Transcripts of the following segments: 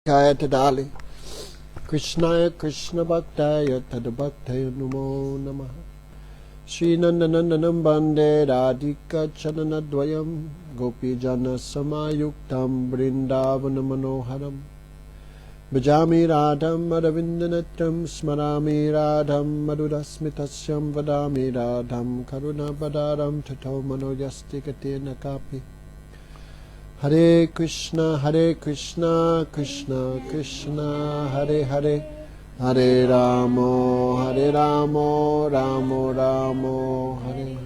Kaya Tadali Krishnaya Krishna Bhaktaya Tadabhaktaya Namo Namaha Sri Nandanandanam Bande Radhika Chananadvayam Gopijana Samayuktam Vrindavanam Manoharam Bhajami Radham Madhavindanatram Smarami Radham Madhurasmitasyam Vadami Radham Karunabadaram Tato Manoyastikatena Kapi Hare Krishna, Krishna Krishna, Hare Hare, Hare Ramo, Ramo Ramo, Hare.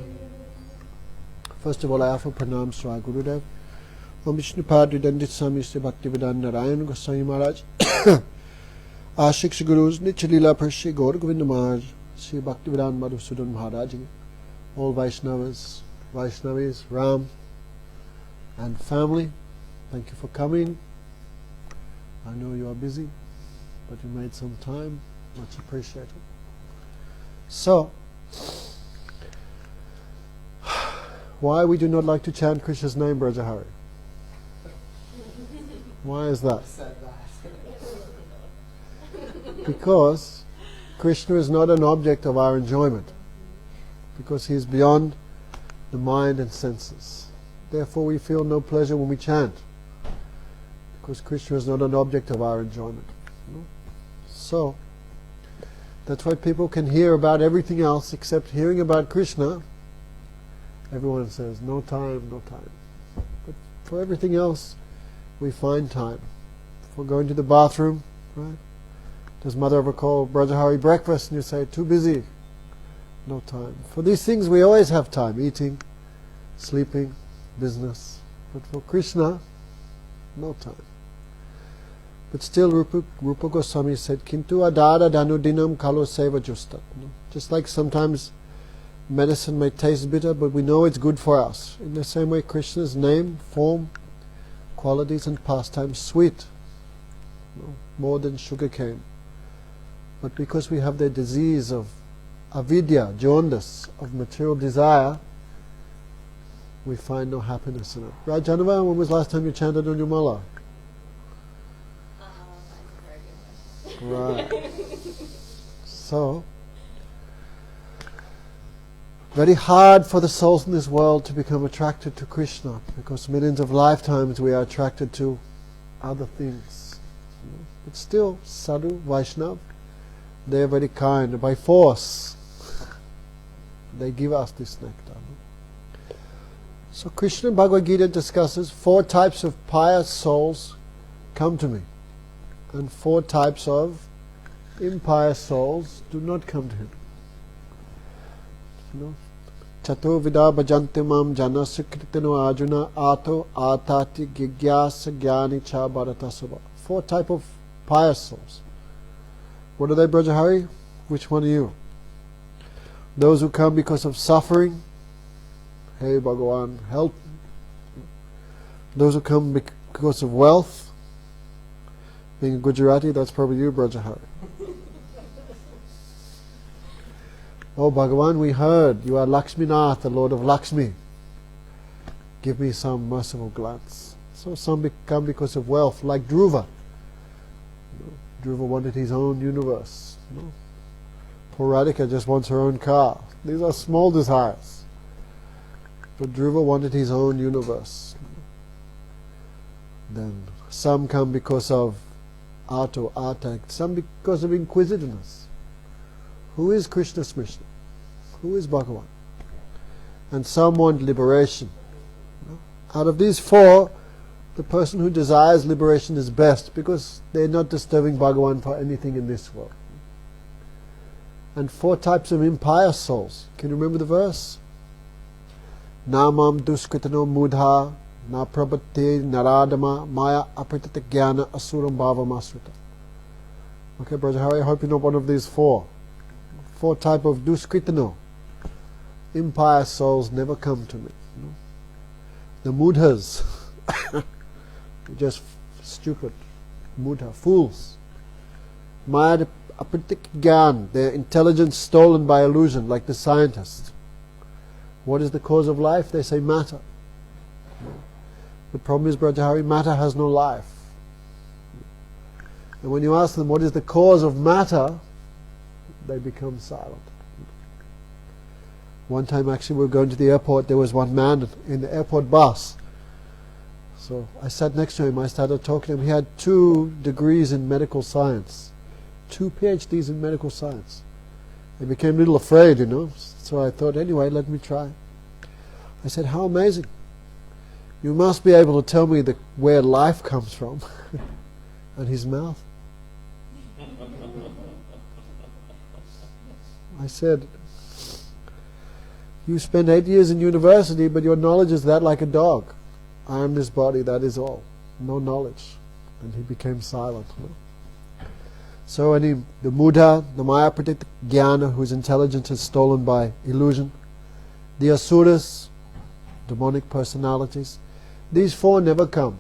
First of all, I offer pranams to our Gurudev. Om Vishnupad Vidandit Swami Sri Bhaktivedanta Narayan Goswami Maharaj, our six Gurus, Nichalila Parshi Gaur Govinda Maharaj, Sri Bhaktivedanta Madhusudan Maharaj, all Vaishnavas, Vaishnavis, Ram, and family, thank you for coming. I know you are busy, but you made some time, much appreciated. So, why we do not like to chant Krishna's name, Brajahari? Why is that? Because Krishna is not an object of our enjoyment, because he is beyond the mind and senses. Therefore we feel no pleasure when we chant, because Krishna is not an object of our enjoyment. So, that's why people can hear about everything else except hearing about Krishna. Everyone says, no time, no time. But for everything else, we find time. For going to the bathroom, right? Does mother ever call Brajahari breakfast and you say, too busy? No time. For these things we always have time, eating, sleeping, business, but for Krishna, no time. But still, Rupa Goswami said, "Kintu adara danudinam kalo seva justat." Just like sometimes medicine may taste bitter, but we know it's good for us. In the same way, Krishna's name, form, qualities, and pastimes sweet, more than sugar cane. But because we have the disease of avidya, jaundice, of material desire, we find no happiness in it. Right, Janava, when was the last time you chanted on your mala? Right. So, very hard for the souls in this world to become attracted to Krishna, because millions of lifetimes we are attracted to other things. But still, Sadhu, Vaishnav, they are very kind. By force, they give us this nectar. So Krishna Bhagavad Gita discusses 4 types of pious souls come to me, and 4 types of impious souls do not come to him. Chato vida bhajante mam jana sukritino arjuna ato atati gigyasa gyani cha bharata sabha. 4 types of pious souls. What are they, Brajahari? Which one are you? Those who come because of suffering. Hey Bhagavan, help. Those who come because of wealth. Being a Gujarati, that's probably you, Brajahari. Oh Bhagavan, we heard you are Lakshminath, the Lord of Lakshmi. Give me some merciful glance. So some come because of wealth, like Dhruva. Dhruva wanted his own universe. Poor Radhika just wants her own car. These are small desires. But Dhruva wanted his own universe. Then some come because of arta, some because of inquisitiveness. Who is Krishna Smrishna? Who is Bhagavan? And some want liberation. Out of these 4, the person who desires liberation is best, because they're not disturbing Bhagavan for anything in this world. And 4 types of impious souls. Can you remember the verse? Namam duskritano mudha na prabhate naradama maya apritata jnana asuram bhavam asrita. Okay, Brajahari, I hope you know one of these 4. 4 type of duskritano. Impious souls never come to me. The mudhas, just stupid, mudha, fools. Maya apritata jnana, their intelligence stolen by illusion, like the scientists. What is the cause of life? They say matter. The problem is, Brajahari, matter has no life. And when you ask them what is the cause of matter, they become silent. One time actually we were going to the airport, there was one man in the airport bus. So I sat next to him, I started talking to him. He had 2 degrees in medical science, 2 PhDs in medical science. I became a little afraid, so I thought, anyway, let me try. I said, how amazing. You must be able to tell me where life comes from. And his mouth. I said, you spent 8 years in university, but your knowledge is that like a dog. I am this body, that is all. No knowledge. And he became silent. So the Muddha, the Maya Pratik Jnana, whose intelligence is stolen by illusion, the Asuras, demonic personalities, these 4 never come.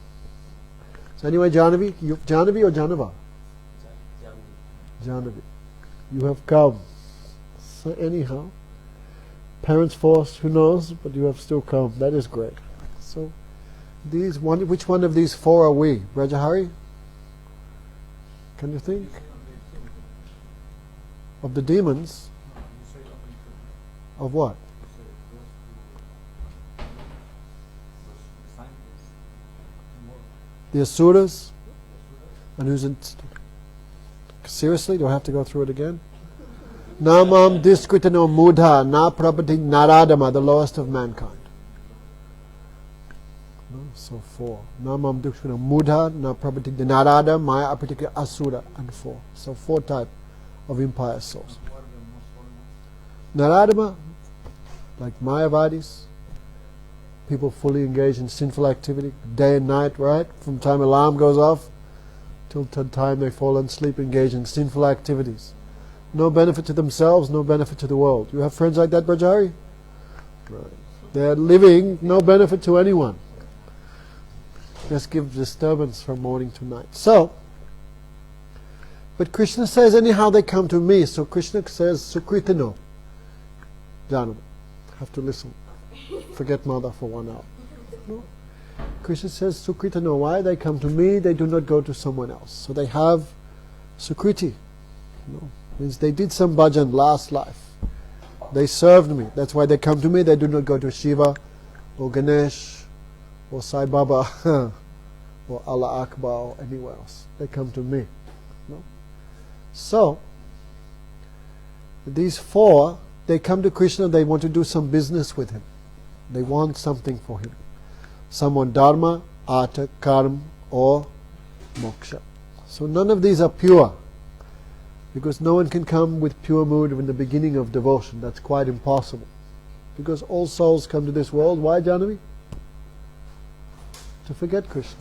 So anyway, Jahnavi or Janava? Jahnavi. You have come. So anyhow, parents forced, who knows, but you have still come. That is great. So which one of these 4 are we? Brajahari? Can you think? Of the demons? Of what? The Asuras? And who's in... Seriously? Do I have to go through it again? Namam Diskritano Mudha Na Prabhati Naradama, the lowest of mankind. No? So 4. Namam Diskritano Mudha Na Prabhati Narada Maya Apatika Asura, and 4. So 4 type of impious souls. Naradama, like Mayavadis, people fully engaged in sinful activity, day and night, right? From time alarm goes off till the time they fall asleep, engaged in sinful activities. No benefit to themselves, no benefit to the world. You have friends like that, Brajari? Right. They're living, no benefit to anyone. Just give disturbance from morning to night. So, but Krishna says, anyhow they come to me. So Krishna says, Sukritano. Janam. Have to listen. Forget mother for 1 hour. No? Krishna says, Sukritano. Why? They come to me, they do not go to someone else. So they have Sukriti. No? Means they did some bhajan last life. They served me. That's why they come to me. They do not go to Shiva or Ganesh or Sai Baba or Allah Akbar or anywhere else. They come to me. No? So, these 4, they come to Krishna, they want to do some business with him. They want something for him. Someone dharma, artha, karma or moksha. So none of these are pure. Because no one can come with pure mood in the beginning of devotion. That's quite impossible. Because all souls come to this world. Why, Jahnavi? To forget Krishna.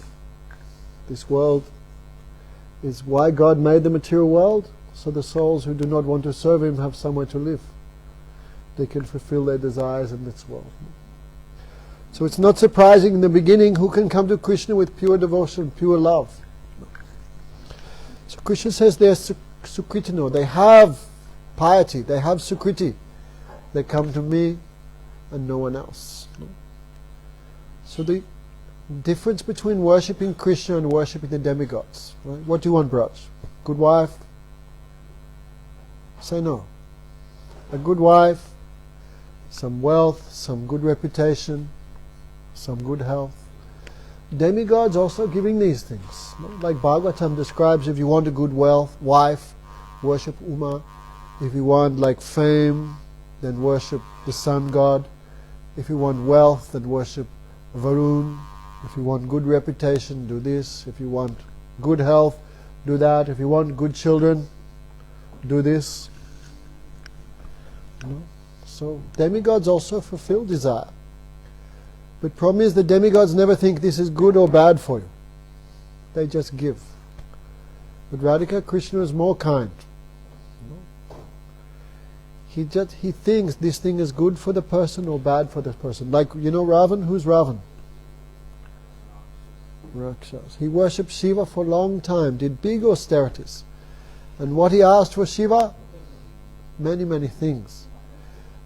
This world is why God made the material world. So the souls who do not want to serve Him have somewhere to live. They can fulfill their desires in this world. So it's not surprising in the beginning who can come to Krishna with pure devotion, pure love. So Krishna says they are Sukritino. They have piety. They have Sukriti. They come to me and no one else. So the difference between worshipping Krishna and worshipping the demigods. Right? What do you want, Braj? Good wife? Say no. A good wife, some wealth, some good reputation, some good health. Demigods also giving these things. Like Bhagavatam describes, if you want a good wife, worship Uma. If you want like fame, then worship the sun god. If you want wealth, then worship Varun. If you want good reputation, do this. If you want good health, do that. If you want good children, do this. So demigods also fulfill desire. But problem is the demigods never think this is good or bad for you. They just give. But Radhika, Krishna is more kind. He thinks this thing is good for the person or bad for the person. Like, Ravan? Who's Ravan? Rakshas. He worshipped Shiva for a long time, did big austerities. And what he asked for Shiva? Many, many things.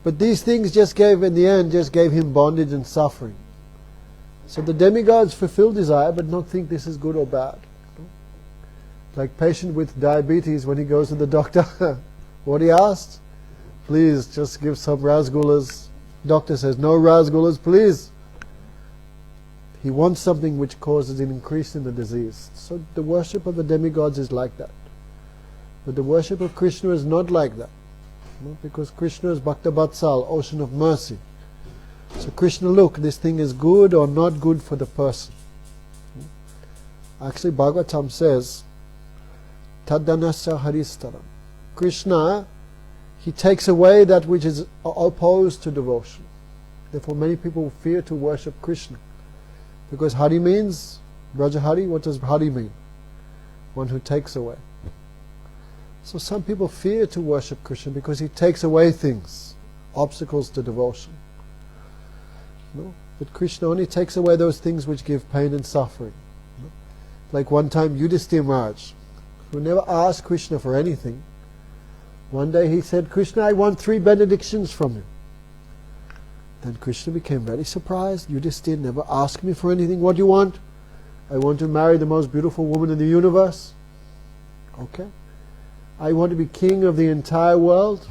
But these things in the end, gave him bondage and suffering. So the demigods fulfill desire, but not think this is good or bad. Like patient with diabetes, when he goes to the doctor, what he asked? Please, just give some rasgullas. Doctor says, no rasgullas, please. He wants something which causes an increase in the disease. So the worship of the demigods is like that. But the worship of Krishna is not like that. Because Krishna is Bhakta Vatsal, ocean of mercy. So Krishna, look, this thing is good or not good for the person. Actually, Bhagavatam says, Taddanasya haristaram. Krishna, he takes away that which is opposed to devotion. Therefore many people fear to worship Krishna. Because Hari means, Braja Hari, what does Hari mean? One who takes away. So some people fear to worship Krishna because he takes away things, obstacles to devotion. No? But Krishna only takes away those things which give pain and suffering. No? Like one time Yudhisthira Maharaj, who never asked Krishna for anything, one day he said, Krishna, I want 3 benedictions from you. Then Krishna became very surprised. Yudhisthira never asked me for anything. What do you want? I want to marry the most beautiful woman in the universe. Okay. I want to be king of the entire world.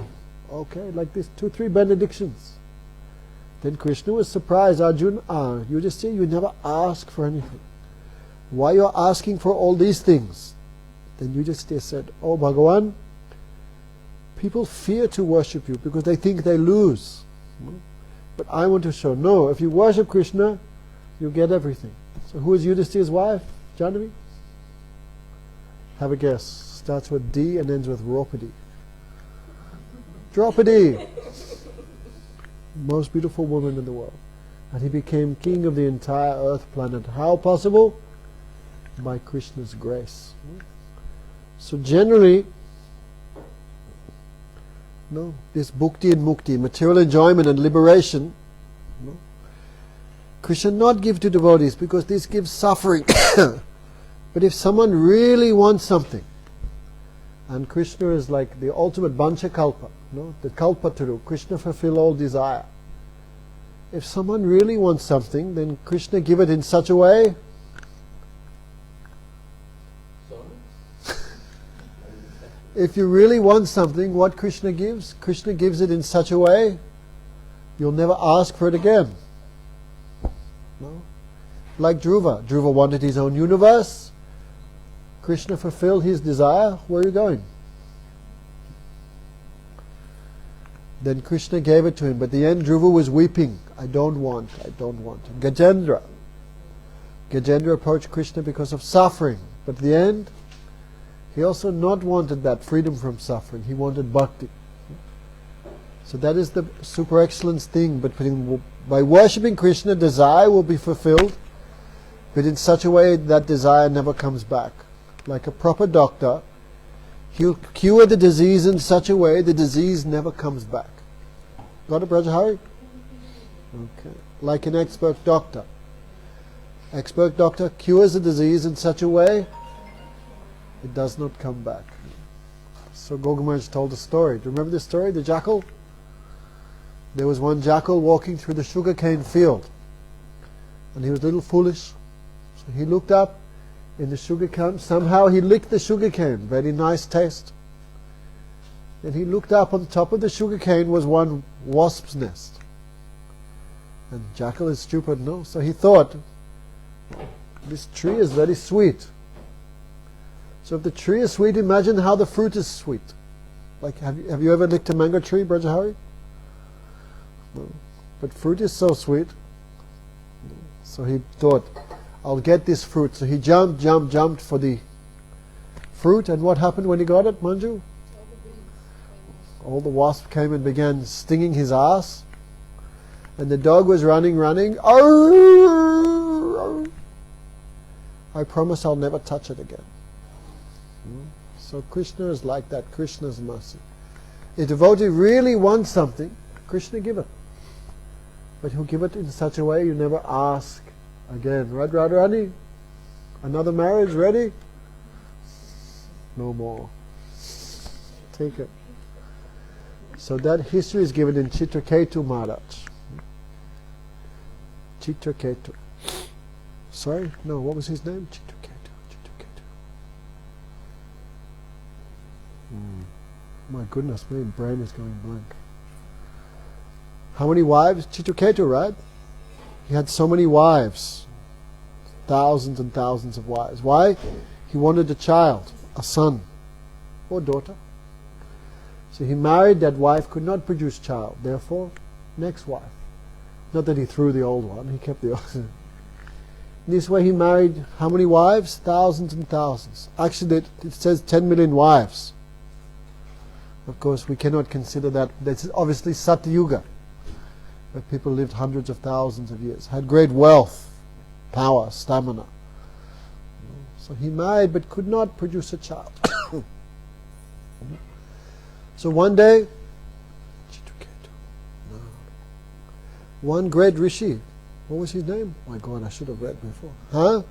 Okay, like this, 2-3 benedictions. Then Krishna was surprised. Arjuna, Yudhisthira, you never ask for anything. Why you are asking for all these things? Then Yudhisthira said, oh Bhagavan, people fear to worship you because they think they lose. But I want to show, no, if you worship Krishna, you get everything. So who is Yudhisthira's wife? Janvi? Have a guess. Starts with D and ends with Draupadi. Draupadi! Most beautiful woman in the world. And he became king of the entire earth planet. How possible? By Krishna's grace. So generally, no, this bhukti and mukti, material enjoyment and liberation, no, Krishna not give to devotees because this gives suffering. But if someone really wants something, and Krishna is like the ultimate bancha kalpa, no, the kalpataru, Krishna fulfill all desire. If someone really wants something, then Krishna give it in such a way. If you really want something, what Krishna gives it in such a way, you'll never ask for it again. No? Like Dhruva. Dhruva wanted his own universe. Krishna fulfilled his desire. Where are you going? Then Krishna gave it to him. But at the end, Dhruva was weeping. I don't want. Gajendra approached Krishna because of suffering. But at the end, he also not wanted that freedom from suffering. He wanted bhakti. So that is the super excellence thing. But by worshipping Krishna, desire will be fulfilled, but in such a way that desire never comes back. Like a proper doctor, he'll cure the disease in such a way the disease never comes back. Got it, Brajahari? Okay. Like an expert doctor. Expert doctor cures the disease in such a way it does not come back. So Gogamaj told a story. Do you remember this story, the jackal? There was one jackal walking through the sugarcane field, and he was a little foolish. So he looked up in the sugarcane. Somehow he licked the sugarcane. Very nice taste. And he looked up, on top of the sugarcane was one wasp's nest. And jackal is stupid, no? So he thought, this tree is very sweet. So if the tree is sweet, imagine how the fruit is sweet. Like, have you ever licked a mango tree, Brajahari? No. But fruit is so sweet. So he thought, I'll get this fruit. So he jumped for the fruit. And what happened when he got it, Manju? All the wasps came and began stinging his ass. And the dog was running. Arr! I promise I'll never touch it again. So Krishna is like that. Krishna's mercy. If a devotee really wants something, Krishna give it. But he'll give it in such a way you never ask again. Right, Radharani? Another marriage ready? No more. Take it. So that history is given in Chitraketu Maharaj. Chitraketu. Sorry? No, what was his name? Chitraketu. My goodness, my brain is going blank. How many wives? Chitraketu, right? He had so many wives. Thousands and thousands of wives. Why? He wanted a child, a son or daughter. So he married that wife, could not produce child. Therefore, next wife. Not that he threw the old one, he kept the old one. In this way he married how many wives? Thousands and thousands. Actually it says 10 million wives. Of course we cannot consider that. This is obviously Satyuga, where people lived hundreds of thousands of years, had great wealth, power, stamina. So he married but could not produce a child. So one day, one great Rishi, what was his name? Oh my God, I should have read before. Huh?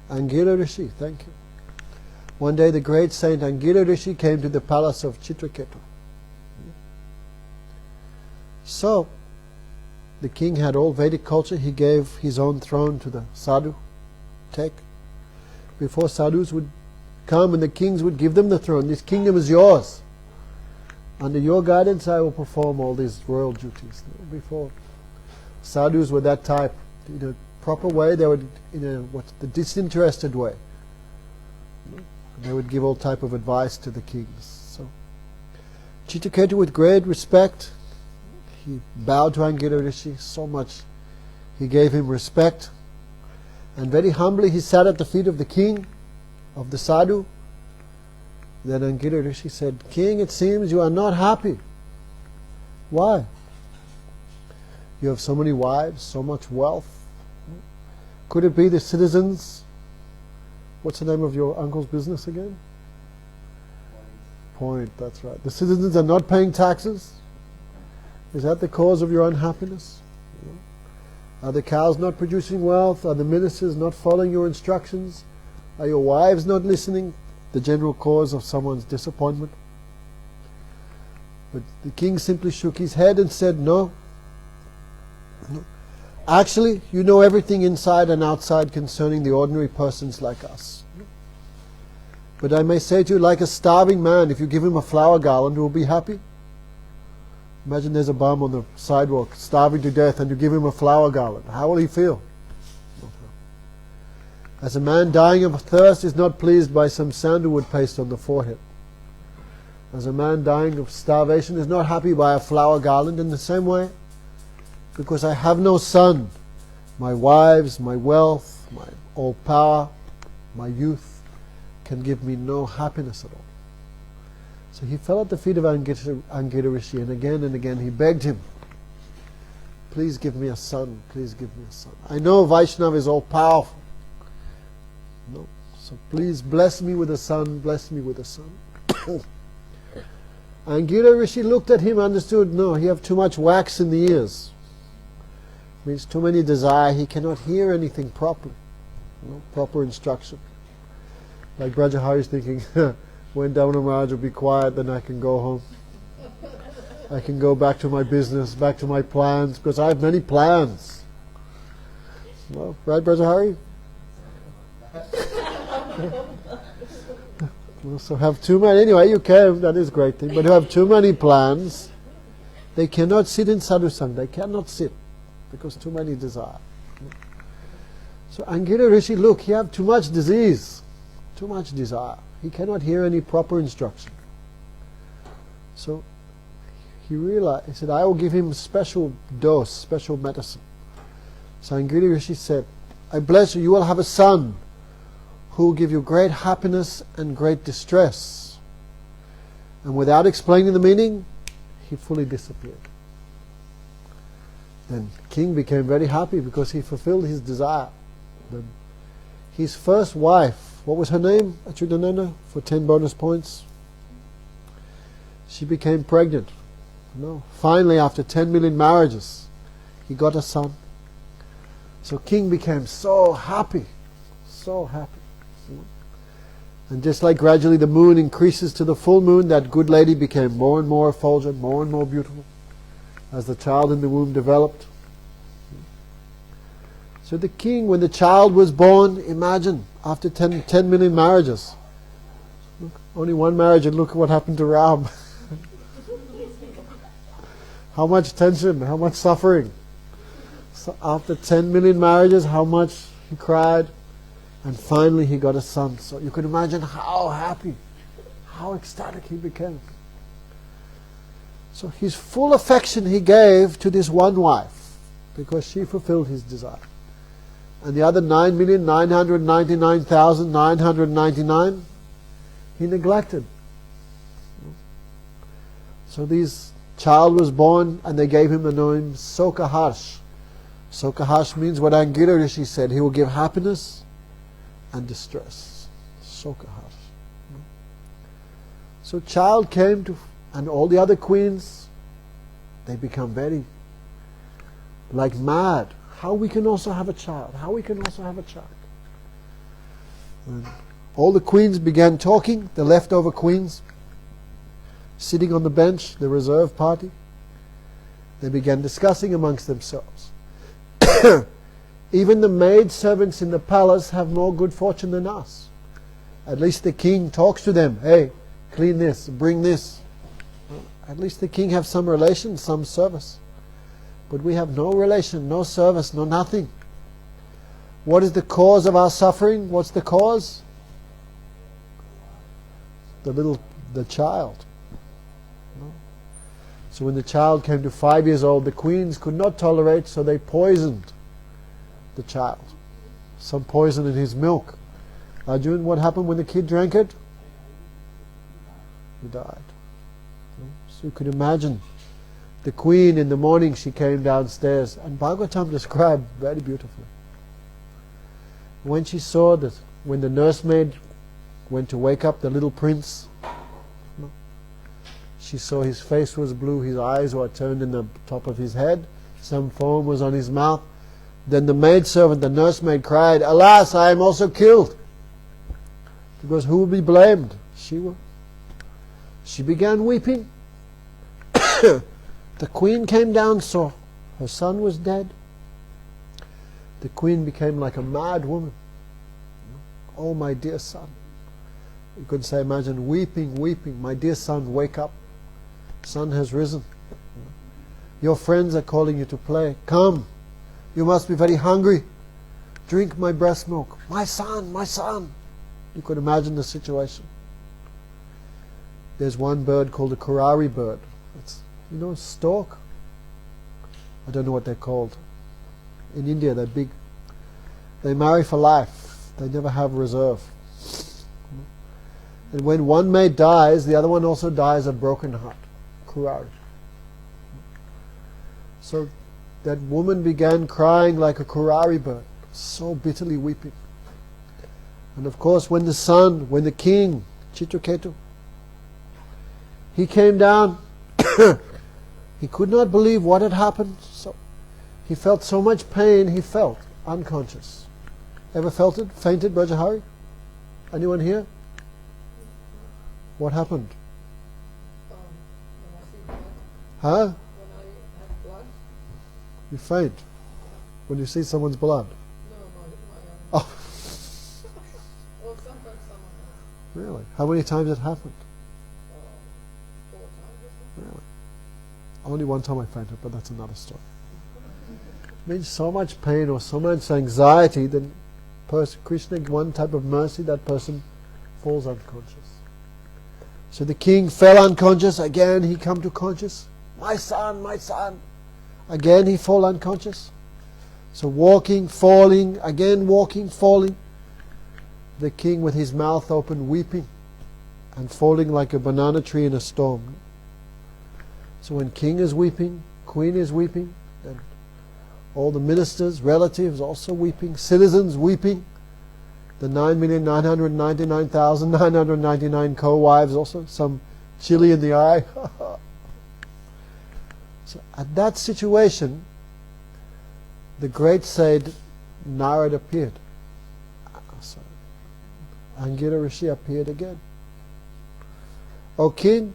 Angira Rishi, thank you. One day the great saint Angira Rishi came to the palace of Chitraketu. So, the king had all Vedic culture. He gave his own throne to the sadhu. Take. Before sadhus would come and the kings would give them the throne. This kingdom is yours. Under your guidance I will perform all these royal duties. Before, sadhus were that type. In a proper way, they would, in the disinterested way. They would give all type of advice to the kings. So, Chitraketu, with great respect, he bowed to Angira Rishi so much. He gave him respect. And very humbly he sat at the feet of the king, of the sadhu. Then Angira Rishi said, King, it seems you are not happy. Why? You have so many wives, so much wealth. Could it be the citizens? What's the name of your uncle's business again? Point, that's right. The citizens are not paying taxes? Is that the cause of your unhappiness? Are the cows not producing wealth? Are the ministers not following your instructions? Are your wives not listening? The general cause of someone's disappointment. But the king simply shook his head and said, no. Actually, you know everything inside and outside concerning the ordinary persons like us. But I may say to you, like a starving man, if you give him a flower garland, he will be happy. Imagine there's a bum on the sidewalk, starving to death, and you give him a flower garland. How will he feel? As a man dying of thirst is not pleased by some sandalwood paste on the forehead. As a man dying of starvation is not happy by a flower garland. In the same way, because I have no son, my wives, my wealth, my all power, my youth can give me no happiness at all. So he fell at the feet of Angira Rishi, and again he begged him, please give me a son, please give me a son. I know Vaishnava is all powerful. No. So please bless me with a son, bless me with a son. Angira Rishi looked at him, understood, no, he have too much wax in the ears. Means too many desire, he cannot hear anything properly. No, proper instruction. Like Brajahari is thinking, when Damana Maharaj will be quiet, then I can go home. I can go back to my business, back to my plans, because I have many plans. Well, right, Brajahari? So have too many, anyway you can, that is a great thing, but who have too many plans, they cannot sit in sadhusanga, they cannot sit, because too many desire. So Angira Rishi, look, he have too much disease, too much desire, he cannot hear any proper instruction. So he realized, he said, I will give him special dose, special medicine. So Angira Rishi said, I bless you, you will have a son who will give you great happiness and great distress. And without explaining the meaning, he fully disappeared. Then king became very happy because he fulfilled his desire. Then his first wife, what was her name, Achyutananda, for 10 bonus points? She became pregnant. No. Finally, after 10 million marriages, he got a son. So king became so happy, so happy. And just like gradually the moon increases to the full moon, that good lady became more and more effulgent, more and more beautiful as the child in the womb developed. So the king, when the child was born, imagine, after 10 million marriages, Look, only one marriage, and look what happened to Ram. How much tension, how much suffering. So after 10 million marriages, how much he cried, and finally he got a son. So you can imagine how happy, how ecstatic he became. So his full affection he gave to this one wife, because she fulfilled his desire. And the other 9,999,999 he neglected. So this child was born, and they gave him the name Sokaharsh. Sokaharsh means what Angira Rishi said, he will give happiness and distress. Sokaharsh. So child came to, and all the other queens, they become very like mad. How we can also have a child? How we can also have a child? And all the queens began talking, the leftover queens, sitting on the bench, the reserve party. They began discussing amongst themselves. Even the maid servants in the palace have more good fortune than us. At least the king talks to them. Hey, clean this, bring this. Well, at least the king have some relation, some service. But we have no relation, no service, no nothing. What is the cause of our suffering? What's the cause? The child. So when the child came to 5 years old, the queens could not tolerate, so they poisoned the child. Some poison in his milk. Arjun, what happened when the kid drank it? He died. So you could imagine the queen in the morning, she came downstairs, and Bhagavatam described very beautifully. When she saw that, when the nursemaid went to wake up the little prince, she saw his face was blue, his eyes were turned in the top of his head, some foam was on his mouth. Then the maidservant, the nursemaid, cried, "Alas, I am also killed." Because who will be blamed? She will. She began weeping. The queen came down, saw her son was dead. The queen became like a mad woman. "Oh, my dear son." You could say, imagine weeping, weeping. "My dear son, wake up. Sun has risen. Your friends are calling you to play. Come. You must be very hungry. Drink my breast milk. My son, my son." You could imagine the situation. There's one bird called a Kurari bird. It's, stork. I don't know what they're called. In India, they're big. They marry for life. They never have reserve. And when one mate dies, the other one also dies of broken heart. Kurari. So that woman began crying like a Kurari bird, so bitterly weeping. And of course, when the king, Chitraketu, he came down, he could not believe what had happened. So he felt so much pain, he felt unconscious. Ever felt it? Fainted, Brajahari? Anyone here? What happened? Huh? You faint when you see someone's blood. Oh. Really? How many times it happened? 4 times. Really? Only one time I fainted, but that's another story. It means so much pain or so much anxiety, then Krishna, one type of mercy, that person falls unconscious. So the king fell unconscious. Again he come to conscious. My son, my son. Again he fall unconscious. So walking, falling, again walking, falling. The king with his mouth open, weeping and falling like a banana tree in a storm. So when king is weeping, queen is weeping, then all the ministers, relatives also weeping, citizens weeping, the 9,999,999 co-wives also, some chili in the eye. So at that situation, the great sage Narad appeared. So Angira Rishi appeared again. O king,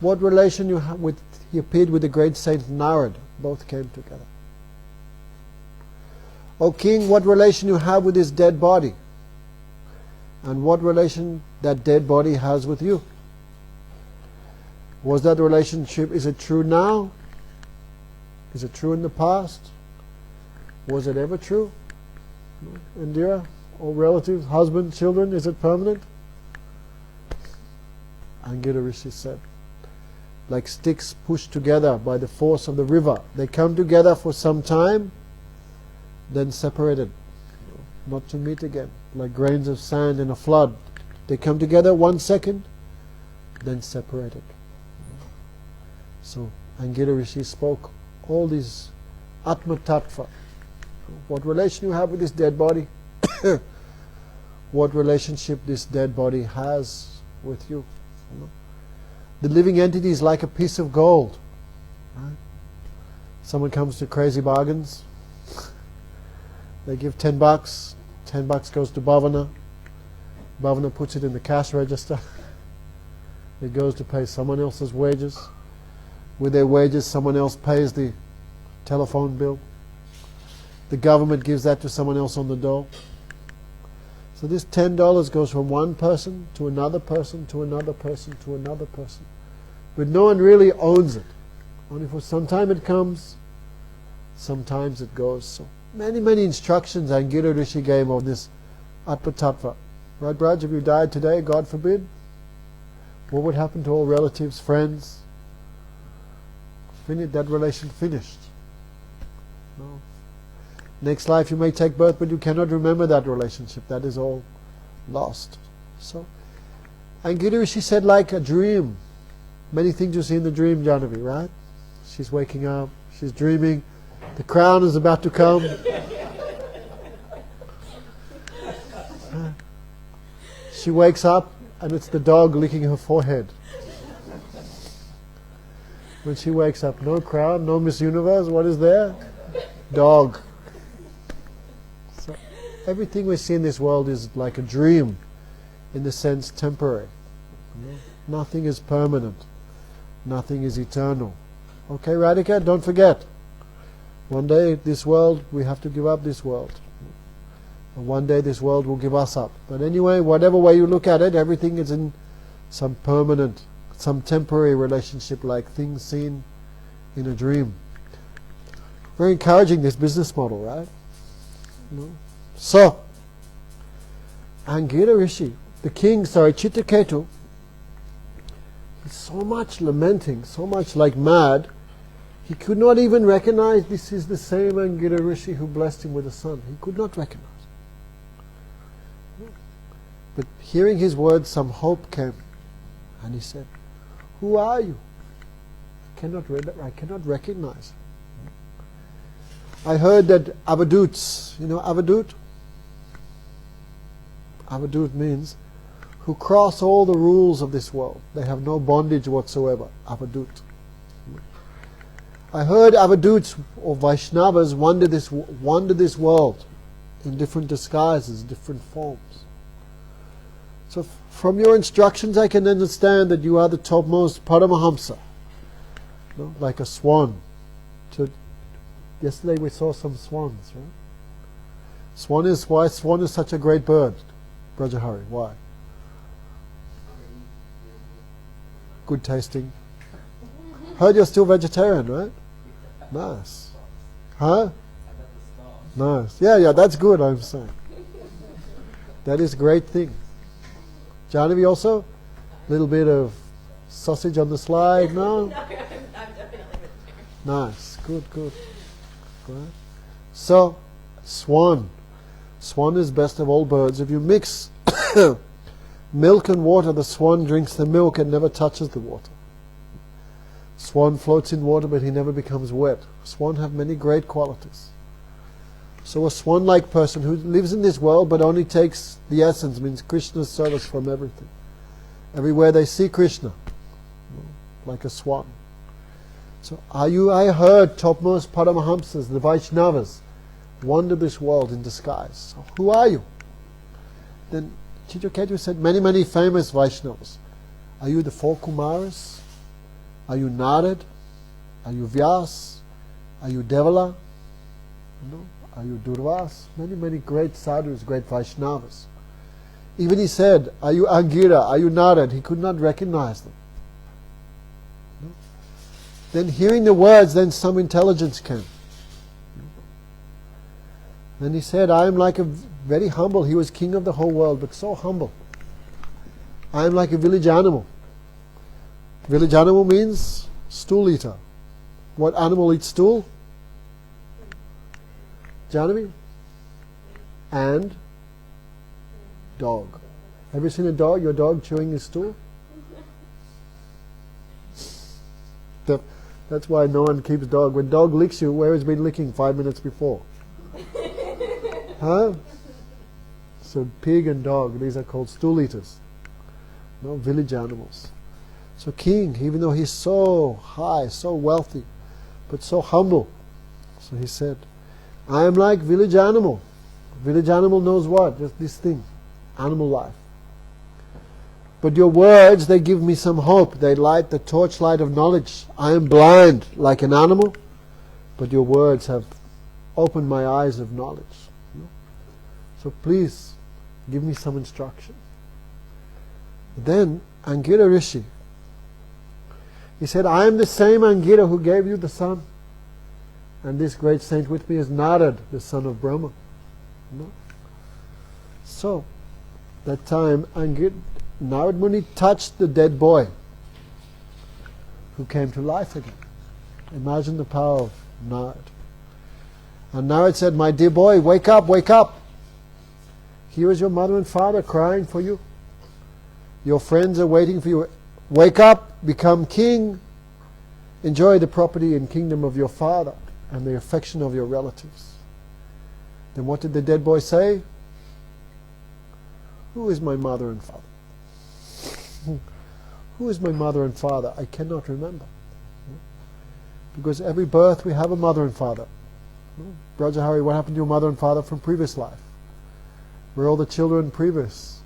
what relation you have with? He appeared with the great saint Narad. Both came together. O king, what relation you have with his dead body? and what relation that dead body has with you. Was that relationship, is it true now? Is it true in the past? Was it ever true? Indira, or relatives, husband, children, is it permanent? Angita Rishi said, like sticks pushed together by the force of the river. They come together for some time, then separated, not to meet again, like grains of sand in a flood. They come together 1 second, then separated. So Angita Rishi spoke all these Atma Tattva. What relation you have with this dead body, what relationship this dead body has with you. The living entity is like a piece of gold. Right? Someone comes to Crazy Bargains, they give $10, $10 goes to Bhavana, Bhavana puts it in the cash register, it goes to pay someone else's wages, with their wages someone else pays the telephone bill, the government gives that to someone else on the door. So this $10 goes from one person to another person to another person to another person. But no one really owns it. Only for some time it comes, sometimes it goes. So many instructions Angita Rishi gave on this Atma Tattva. Right, Braj, if you died today, God forbid, what would happen to all relatives, friends? That relation finished. No. Next life you may take birth, but you cannot remember that relationship. That is all lost. So, Angita Rishi said, like a dream. Many things you see in the dream, Janavi, right? She's waking up, she's dreaming, the crown is about to come. She wakes up and it's the dog licking her forehead. When she wakes up, no crown, no Miss Universe, what is there? Dog. So everything we see in this world is like a dream, in the sense temporary. Nothing is permanent. Nothing is eternal. Okay, Radhika, don't forget. One day this world, we have to give up this world. And one day this world will give us up. But anyway, whatever way you look at it, everything is in some permanent, some temporary relationship, like things seen in a dream. Very encouraging, this business model, right? So, Angita Rishi, the king, Chitraketu, is so much lamenting, so much like mad, he could not even recognize this is the same Angita Rishi who blessed him with a son. He could not recognize. But hearing his words, some hope came, and he said, "Who are you? I cannot recognize. I heard that Avaduts, you know Avadut? Avadut means who cross all the rules of this world. They have no bondage whatsoever. Avadut. I heard Avaduts or Vaishnavas wander this world in different disguises, different forms. So from your instructions I can understand that you are the topmost Paramahamsa, like a swan. Yesterday we saw some swans, right? Why swan is such a great bird, Brajahari? Why? Good tasting. Heard you're still vegetarian, right? Nice. Huh? Nice. Yeah, that's good, I'm saying. That is a great thing. Janavi also? A little bit of sausage on the slide, no? I'm definitely vegetarian. Nice. Good. Right. So, swan. Swan is best of all birds. If you mix milk and water, the swan drinks the milk and never touches the water. Swan floats in water, but he never becomes wet. Swan have many great qualities. So a swan-like person who lives in this world but only takes the essence, means Krishna's service from everything. Everywhere they see Krishna, like a swan. So I heard topmost Paramahamsas, the Vaishnavas, wander this world in disguise. So who are you? Then Chitraketu said, many famous Vaishnavas. Are you the four Kumaras? Are you Narad? Are you Vyas? Are you Devala? Are you Durvas? Many great sadhus, great Vaishnavas. Even he said, "Are you Angira? Are you Narad?" He could not recognize them. Then hearing the words, then some intelligence came. Then he said, "I am like a very humble." He was king of the whole world, but so humble. "I am like a village animal." Village animal means stool eater. What animal eats stool? Janavi? And dog. Have you seen a dog? Your dog chewing his stool? That's why no one keeps dog. When dog licks you, where has been licking 5 minutes before? Huh? So pig and dog, these are called stool eaters. No, village animals. So king, even though he's so high, so wealthy, but so humble, so he said, "I am like village animal." Village animal knows what? Just this thing, animal life. "But your words, they give me some hope. They light the torchlight of knowledge. I am blind like an animal, but your words have opened my eyes of knowledge. So please, give me some instruction." Then Angira Rishi, he said, "I am the same Angira who gave you the sun. And this great saint with me is Narad, the son of Brahma." So, that time Narad Muni touched the dead boy who came to life again. Imagine the power of Narad. And Narad said, "My dear boy, wake up, wake up. Here is your mother and father crying for you. Your friends are waiting for you. Wake up, become king, enjoy the property and kingdom of your father and the affection of your relatives." Then what did the dead boy say? "Who is my mother and father? Who is my mother and father? I cannot remember." Because every birth we have a mother and father. Brajahari, what happened to your mother and father from previous life? We're all the children previous.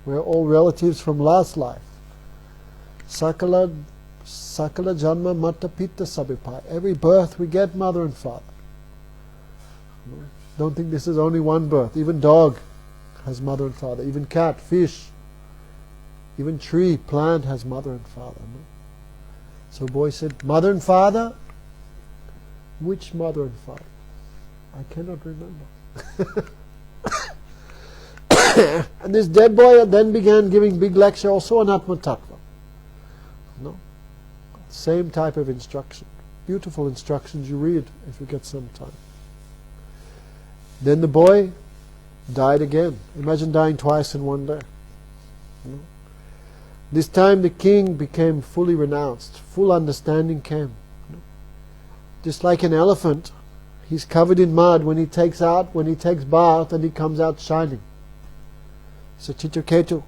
We're all relatives from last life. Sakala janma mata pitta sabipai. Every birth we get mother and father. Don't think this is only one birth. Even dog has mother and father. Even cat, fish, even tree, plant has mother and father. So boy said, "Mother and father? Which mother and father? I cannot remember." And this dead boy then began giving big lecture also on Atma Tattva. No? Same type of instruction. Beautiful instructions you read if you get some time. Then the boy died again. Imagine dying twice in one day. No? This time the king became fully renounced. Full understanding came. No? Just like an elephant, he's covered in mud when he takes bath, and he comes out shining. So Chitraketu,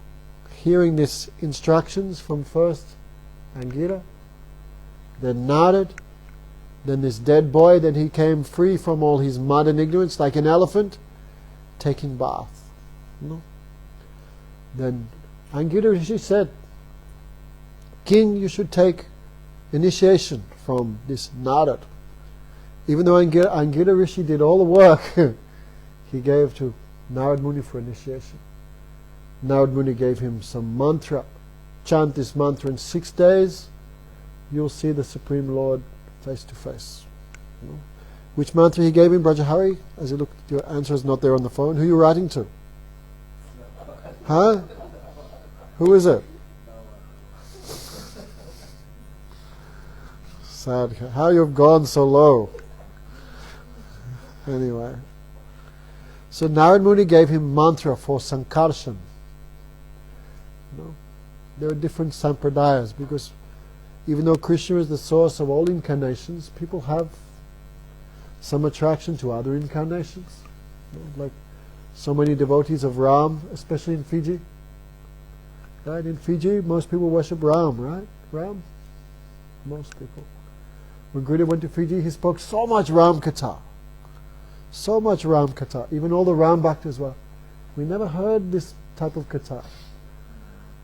hearing these instructions from first Angira, then Narad, then this dead boy, then he came free from all his mud and ignorance, like an elephant taking bath. No? Then Angira Rishi said, "King, you should take initiation from this Narad." Even though Angira Rishi did all the work, he gave to Narad Muni for initiation. Narad Muni gave him some mantra. Chant this mantra in 6 days, you'll see the Supreme Lord face to face. Which mantra he gave him, Brajahari? As you look, your answer is not there on the phone. Who are you writing to? Huh? Who is it? Sad. How you've gone so low. Anyway. So Narad Muni gave him mantra for sankarshan. No? There are different sampradayas, because even though Krishna is the source of all incarnations, people have some attraction to other incarnations. Like so many devotees of Ram, especially in Fiji. Right? In Fiji, most people worship Ram, right? Ram? Most people. When Gurudev went to Fiji, he spoke so much Ram Katha. So much Ram Katha. Even all the Ram Bhaktas were. We never heard this type of Katha.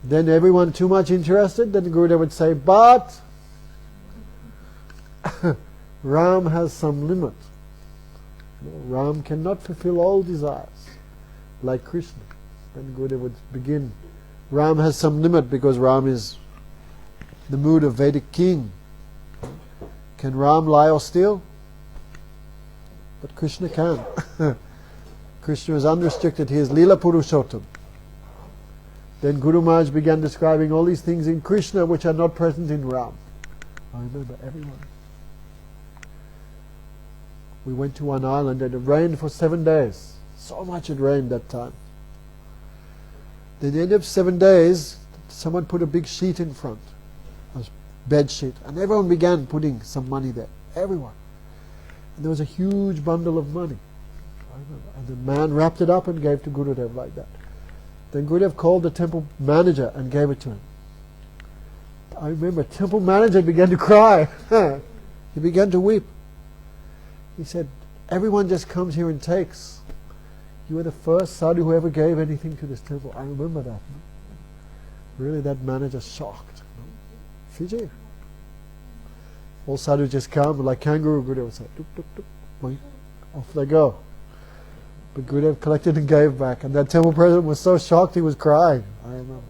Then everyone too much interested, then Gurudev would say, but Ram has some limit. Ram cannot fulfill all desires. like Krishna. Then Gurudev would begin. Ram has some limit because Ram is the mood of Vedic king. Can Ram lie or steal? But Krishna can. Krishna is unrestricted. He is Leela Purushottam. Then Guru Maharaj began describing all these things in Krishna which are not present in Ram. I remember everyone. We went to one island and it rained for 7 days. So much it rained that time. At the end of 7 days, someone put a big sheet in front, a bed sheet, and everyone began putting some money there. Everyone. And there was a huge bundle of money. I remember. And the man wrapped it up and gave to Gurudev like that. Then Gurudev called the temple manager and gave it to him. I remember, temple manager began to cry. He began to weep. He said, everyone just comes here and takes. You were the first sadhu who ever gave anything to this temple. I remember that. Really, that manager shocked. Fiji. All sadhus just come, like kangaroo, Gurudev would say, tuk, tuk, tuk, boing. Off they go. But Gurudev collected and gave back. And that temple president was so shocked he was crying. I remember.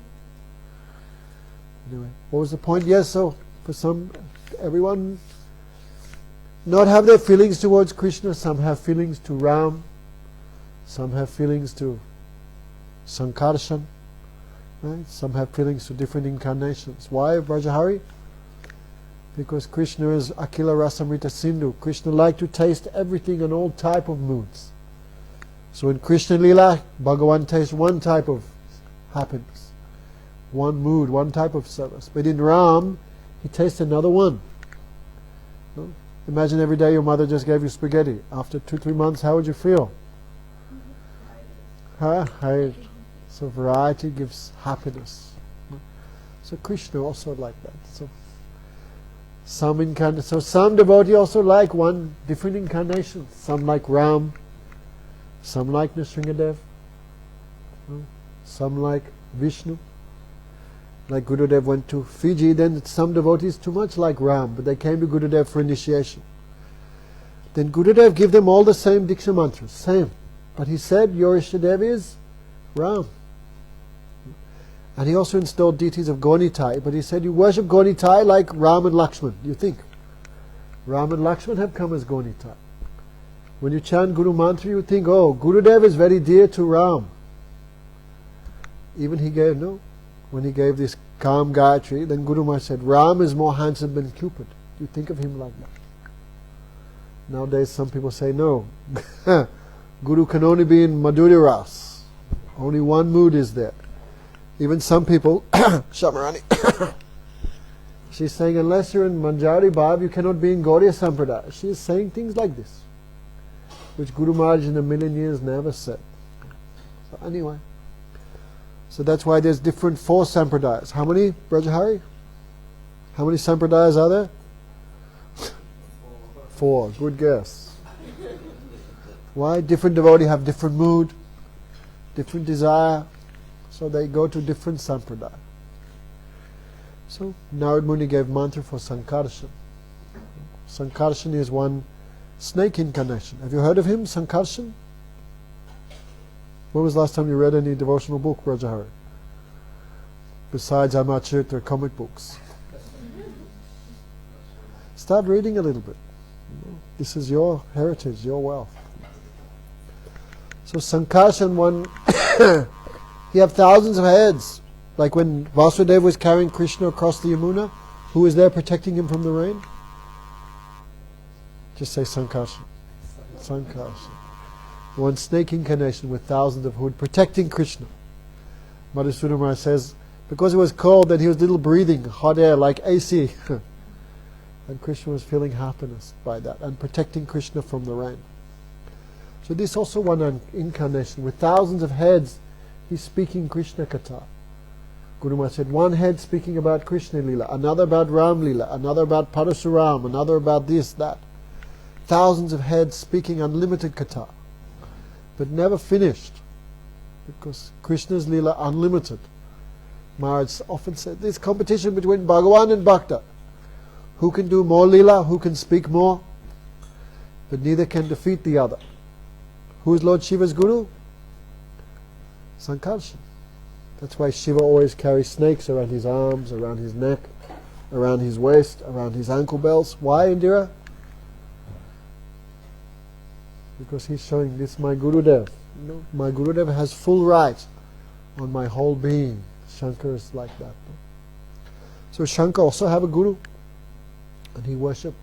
Anyway, what was the point? Yes, so for some, everyone not have their feelings towards Krishna. Some have feelings to Ram. Some have feelings to Sankarshan. Right? Some have feelings to different incarnations. Why Brajahari? Because Krishna is Akila Rasamrita Sindhu. Krishna liked to taste everything in all type of moods. So in Krishna Lila, Bhagavan tastes one type of happiness, one mood, one type of service. But in Ram, he tastes another one. No? Imagine every day your mother just gave you spaghetti. After 2-3 months, how would you feel? So variety gives happiness. So Krishna also like that. So some devotee also like one different incarnation. Some like Ram. Some like Nrsingadev. Some like Vishnu. Like Gurudev went to Fiji, then some devotees too much like Ram, but they came to Gurudev for initiation. Then Gurudev gave them all the same Diksha mantras, same. But he said, your Ishtadev is Ram. And he also installed deities of Gaunitai, but he said, you worship Gaunitai like Ram and Lakshman. You think? Ram and Lakshman have come as Gaunitai. When you chant Guru Mantra, you think, oh, Gurudev is very dear to Ram. Even he gave, no. When he gave this calm Gayatri, then Guru Maharaj said, Ram is more handsome than Cupid. You think of him like that. Nowadays some people say, no. Guru can only be in Madhurya Ras. Only one mood is there. Even some people, Shamarani, she's saying, unless you're in Manjari Bhav, you cannot be in Gaudiya Sampradaya. She is saying things like this, which Guru Maharaj in a million years never said. So anyway, so that's why there's different 4 sampradayas. How many, Brajahari? How many sampradayas are there? 4. Good guess. Why? Different devotee have different mood, different desire, so they go to different sampradaya. So Narad Muni gave mantra for Sankarshan. Sankarshan is one snake incarnation. Have you heard of him, Sankarshan? When was the last time you read any devotional book, Brajahari? Besides Amachitra comic books. Start reading a little bit. This is your heritage, your wealth. So Sankarshan, one, he had thousands of heads. Like when Vasudeva was carrying Krishna across the Yamuna, who was there protecting him from the rain? Just say Sankarshan. Sankarshan. One snake incarnation with thousands of hood protecting Krishna. Madhusudana Maharaj says, because it was cold, that he was little breathing hot air like AC. And Krishna was feeling happiness by that and protecting Krishna from the rain. So this also one incarnation with thousands of heads, he's speaking Krishna Katha. Guru Maharaj said, one head speaking about Krishna Lila, another about Ram Lila, another about Parasuram, another about this, that. Thousands of heads speaking unlimited Katha, but never finished, because Krishna's Lila unlimited. Maharaj often said, this competition between Bhagavan and Bhakta. Who can do more Lila, who can speak more, but neither can defeat the other. Who is Lord Shiva's Guru? Sankarshan. That's why Shiva always carries snakes around his arms, around his neck, around his waist, around his ankle bells. Why, Indira? Because he's showing this my Gurudev. No, my Gurudev has full right on my whole being. Shankar is like that. No? So Shankar also have a guru, and he worship.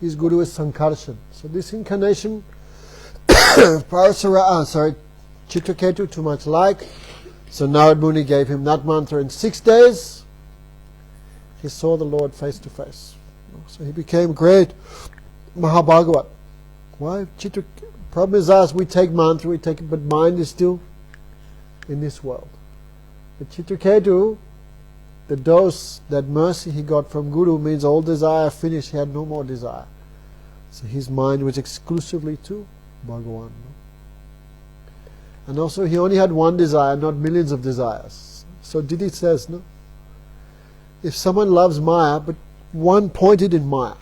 His guru is Sankarshan. So this incarnation, Chitraketu too much like. So Narad Muni gave him that mantra in 6 days. He saw the Lord face to face. So he became great Mahabhagavat. Why? Problem is us, we take mantra, we take it, but mind is still in this world. But Chitraketu, the dose, that mercy he got from Guru means all desire finished, he had no more desire. So his mind was exclusively to Bhagavan. And also he only had one desire, not millions of desires. So Didi says, no, if someone loves Maya, but one pointed in Maya,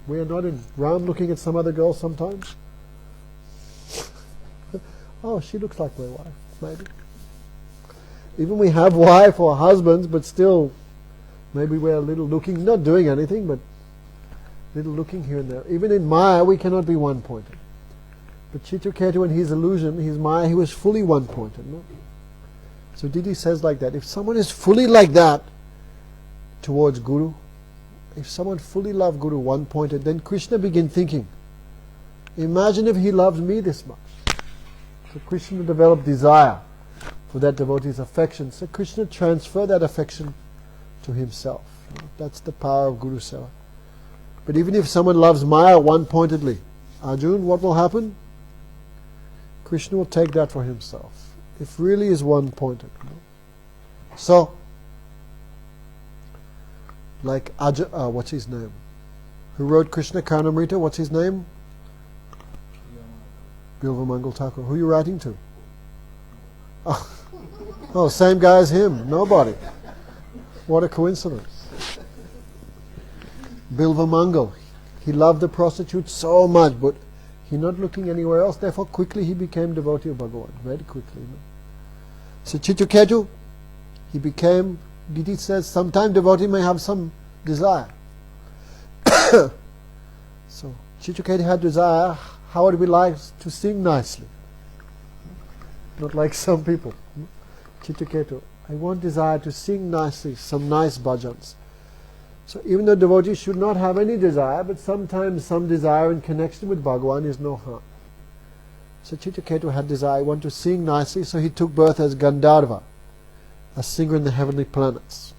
we are not in Ram looking at some other girl sometimes. Oh, she looks like my wife, maybe. Even we have wife or husbands, but still, maybe we're a little looking, not doing anything, but little looking here and there. Even in Maya, we cannot be one-pointed. But Chitraketu, in his illusion, his Maya, he was fully one-pointed. No? So Didi says like that, if someone is fully like that towards Guru, if someone fully loved Guru, one-pointed, then Krishna began thinking, imagine if he loves me this much. So Krishna developed desire for that devotee's affection. So Krishna transferred that affection to himself. That's the power of Guru Seva. But even if someone loves Maya one-pointedly, Arjun, what will happen? Krishna will take that for himself. If really is one-pointed. So, like what's his name? Who wrote Krishna Karnamrita? What's his name? Bilva Mangal Thakur. Who are you writing to? Oh, same guy as him. Nobody. What a coincidence. Bilva Mangal. He loved the prostitute so much, but he not looking anywhere else. Therefore, quickly he became devotee of Bhagavan. Very quickly. No? So Chitraketu, he became. Gita says, sometimes devotee may have some desire. So Chitraketu had desire. How would we like to sing nicely? Not like some people. Chitraketu, I want desire to sing nicely, some nice bhajans. So even though devotees should not have any desire, but sometimes some desire in connection with Bhagavan is no harm. So Chitraketu had desire, I want to sing nicely, so he took birth as Gandharva, a singer in the heavenly planets.